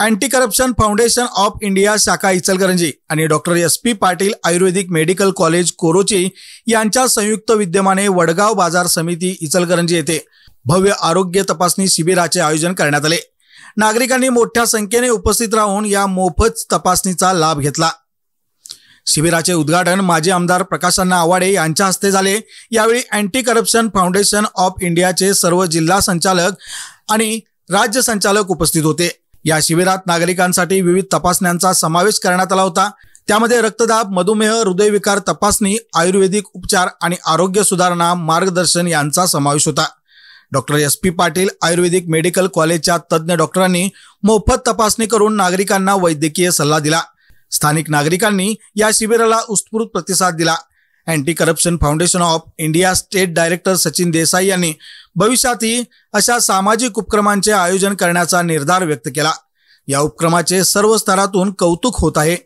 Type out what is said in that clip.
Anti corruption foundation of India शाखा इचलकरंजी आणि doctor SP Patil आयुर्वेदिक medical college Korochi यांच्या संयुक्त विद्यमाने वडगाव बाजार समिती इचलकरंजी येथे भव्य आरोग्य तपासणी शिबिराचे आयोजन करण्यात आले। नागरिकांनी मोठ्या संख्येने उपस्थित राहून या मोफत तपासणीचा लाभ घेतला। शिबिराचे उद्घाटन माजी आमदार प्रकाशअण्णा आवाडे यांच्या हस्ते झाले। यावेळी अँटी करप्शन फाउंडेशन ऑफ इंडियाचे सर्व जिल्हा संचालक आणि राज्य संचालक उपस्थित होते। या शिबिरात नागरिकांसाठी विविध तपासण्यांचा समावेश करण्यात आला होता। त्यामध्ये रक्तदाब, मधुमेह, हृदयविकार तपासणी, आयुर्वेदिक उपचार आणि आरोग्य सुधारणा मार्गदर्शन यांचा समावेश होता। डॉक्टर SP पाटील आयुर्वेदिक मेडिकल कॉलेजच्या तज्ञ डॉक्टरांनी मोफत तपासणी करून नागरिकांना वैद्यकीय सल्ला दिला। स्थानिक नागरिकांनी या शिबिराला उत्स्फूर्त प्रतिसाद दिला। Anti corruption foundation of India state director Sachin Desai यांनी भविष्यातही अशा सामाजिक उपक्रमांचे आयोजन करण्याचा निर्धार व्यक्त केला। या उपक्रमाचे सर्व स्तरातून कौतुक होत आहे।